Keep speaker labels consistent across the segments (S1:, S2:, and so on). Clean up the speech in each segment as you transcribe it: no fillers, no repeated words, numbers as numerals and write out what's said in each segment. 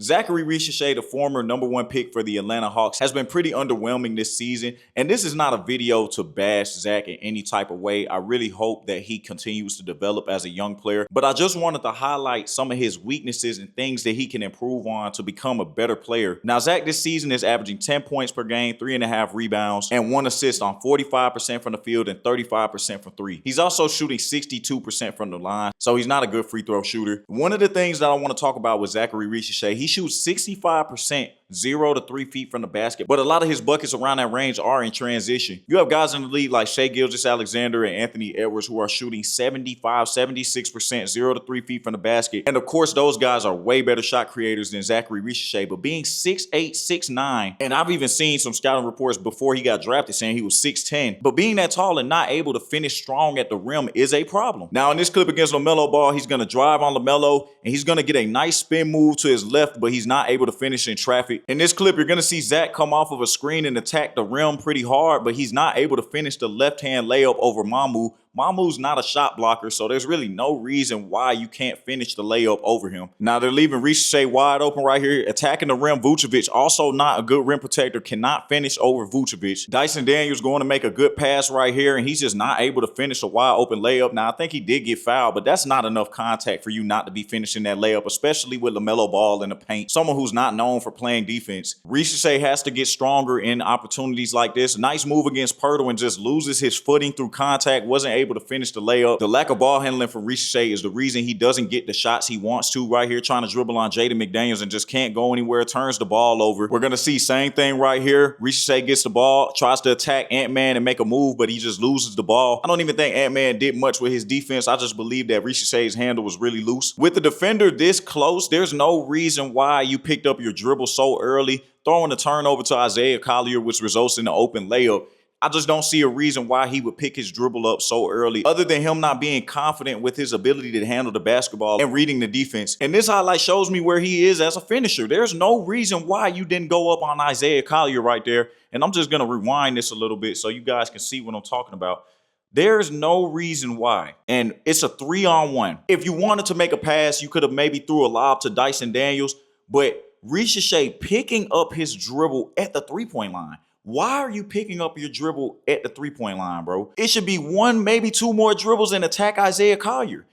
S1: Zaccharie Risacher, the former #1 pick for the Atlanta Hawks, has been pretty underwhelming this season. And this is not a video to bash Zach in any type of way. I really hope that he continues to develop as a young player. But I just wanted to highlight some of his weaknesses and things that he can improve on to become a better player. Now, Zach this season is averaging 10 points per game, 3.5 rebounds, and 1 assist on 45% from the field and 35% from three. He's also shooting 62% from the line, so he's not a good free throw shooter. One of the things that I want to talk about with Zaccharie Risacher, he shoots 65% 0 to 3 feet from the basket, but a lot of his buckets around that range are in transition. You have guys in the league like Shai Gilgeous-Alexander and Anthony Edwards who are shooting 75, 76% 0 to 3 feet from the basket. And of course, those guys are way better shot creators than Zaccharie Risacher, but being 6'8", 6'9", and I've even seen some scouting reports before he got drafted saying he was 6'10", but being that tall and not able to finish strong at the rim is a problem. Now, in this clip against LaMelo Ball, he's going to drive on LaMelo, and he's going to get a nice spin move to his left, but he's not able to finish in traffic. In this clip, you're going to see Zach come off of a screen and attack the rim pretty hard, but he's not able to finish the left-hand layup over Mamu. Mamu's not a shot blocker, so there's really no reason why you can't finish the layup over him. Now, they're leaving Risacher wide open right here, attacking the rim. Vucevic, also not a good rim protector, cannot finish over Vucevic. Dyson Daniels going to make a good pass right here, and he's just not able to finish a wide open layup. Now, I think he did get fouled, but that's not enough contact for you not to be finishing that layup, especially with LaMelo Ball in the paint, someone who's not known for playing defense. Risacher has to get stronger in opportunities like this. Nice move against Pirtle and just loses his footing through contact, wasn't able to finish the layup. The lack of ball handling from Risacher is the reason he doesn't get the shots he wants to right here, trying to dribble on Jaden McDaniels and just can't go anywhere, turns the ball over. We're going to see same thing right here. Risacher gets the ball, tries to attack Ant-Man and make a move, but he just loses the ball. I don't even think Ant-Man did much with his defense. I just believe that Risacher's handle was really loose. With the defender this close, there's no reason why you picked up your dribble so early, throwing the turnover to Isaiah Collier, which results in an open layup. I just don't see a reason why he would pick his dribble up so early, other than him not being confident with his ability to handle the basketball and reading the defense. And this highlight shows me where he is as a finisher. There's no reason why you didn't go up on Isaiah Collier right there. And I'm just going to rewind this a little bit so you guys can see what I'm talking about. There's no reason why. And it's a 3-on-1. If you wanted to make a pass, you could have maybe threw a lob to Dyson Daniels, but Risacher picking up his dribble at the three-point line. Why are you picking up your dribble at the three-point line, bro? It should be 1, maybe 2 more dribbles and attack Isaiah Collier.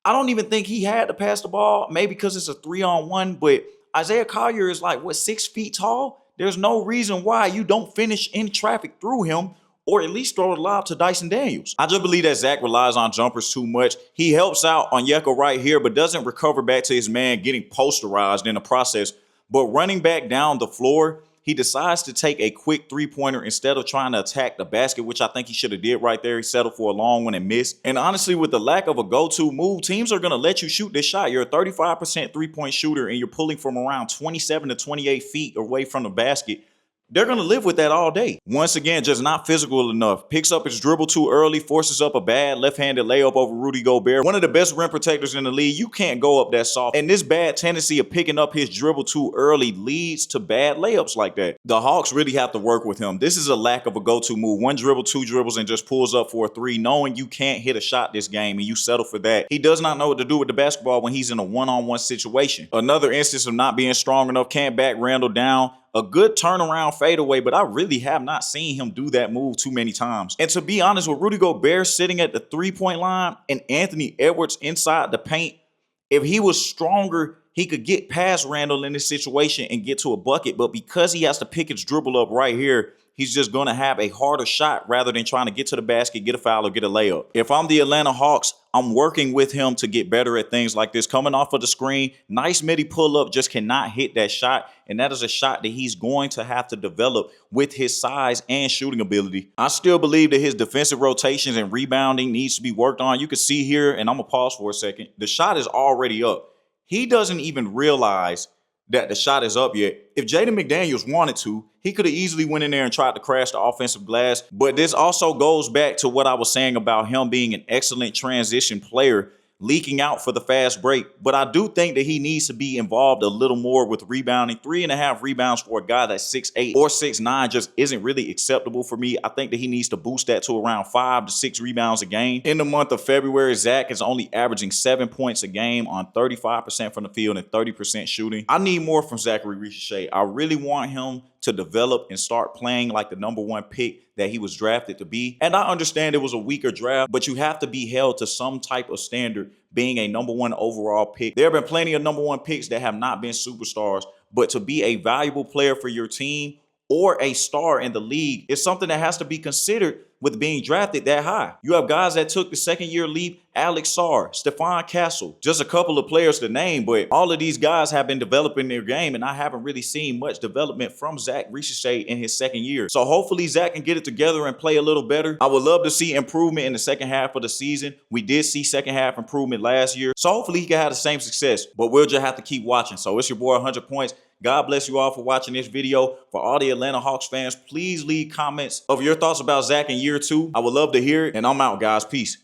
S1: I don't even think he had to pass the ball, maybe because it's a 3-on-1, but Isaiah Collier is like, what, 6 feet tall? There's no reason why you don't finish in traffic through him or at least throw the lob to Dyson Daniels. I just believe that Zach relies on jumpers too much. He helps out on Yeka right here, but doesn't recover back to his man getting posterized in the process. But running back down the floor, he decides to take a quick three-pointer instead of trying to attack the basket, which I think he should have did right there. He settled for a long one and missed. And honestly, with the lack of a go-to move, teams are going to let you shoot this shot. You're a 35% three-point shooter, and you're pulling from around 27 to 28 feet away from the basket. They're going to live with that all day. Once again, just not physical enough. Picks up his dribble too early, forces up a bad left-handed layup over Rudy Gobert. One of the best rim protectors in the league. You can't go up that soft. And this bad tendency of picking up his dribble too early leads to bad layups like that. The Hawks really have to work with him. This is a lack of a go-to move. 1 dribble, 2 dribbles, and just pulls up for a 3, knowing you can't hit a shot this game, and you settle for that. He does not know what to do with the basketball when he's in a one-on-one situation. Another instance of not being strong enough, can't back Randall down. A good turnaround fadeaway, but I really have not seen him do that move too many times. And to be honest, with Rudy Gobert sitting at the three-point line and Anthony Edwards inside the paint, if he was stronger, he could get past Randall in this situation and get to a bucket. But because he has to pick his dribble up right here, he's just going to have a harder shot rather than trying to get to the basket, get a foul, or get a layup. If I'm the Atlanta Hawks, I'm working with him to get better at things like this. Coming off of the screen, nice midi pull-up, just cannot hit that shot. And that is a shot that he's going to have to develop with his size and shooting ability. I still believe that his defensive rotations and rebounding needs to be worked on. You can see here, and I'm going to pause for a second, the shot is already up. He doesn't even realize that the shot is up yet. If Jaden McDaniels wanted to, he could have easily went in there and tried to crash the offensive glass. But this also goes back to what I was saying about him being an excellent transition player. leaking out for the fast break. But I do think that he needs to be involved a little more with rebounding. 3.5 rebounds for a guy that's 6'8" or 6'9" just isn't really acceptable for me. I think that he needs to boost that to around 5 to 6 rebounds a game. In the month of February, Zach is only averaging 7 points a game on 35% from the field and 30% shooting. I need more from Zaccharie Risacher. I really want him to develop and start playing like the #1 pick that he was drafted to be. And I understand it was a weaker draft, but you have to be held to some type of standard being a #1 overall pick. There have been plenty of #1 picks that have not been superstars, but to be a valuable player for your team or a star in the league is something that has to be considered with being drafted that high. You have guys that took the second-year leap, Alex Sarr, Stephon Castle, just a couple of players to name, but all of these guys have been developing their game, and I haven't really seen much development from Zaccharie Risacher in his second year. So hopefully Zach can get it together and play a little better. I would love to see improvement in the second half of the season. We did see second half improvement last year, so hopefully he can have the same success, but we'll just have to keep watching. So it's your boy 100 Points. God bless you all for watching this video. For all the Atlanta Hawks fans, please leave comments of your thoughts about Zach in year 2. I would love to hear it, and I'm out, guys. Peace.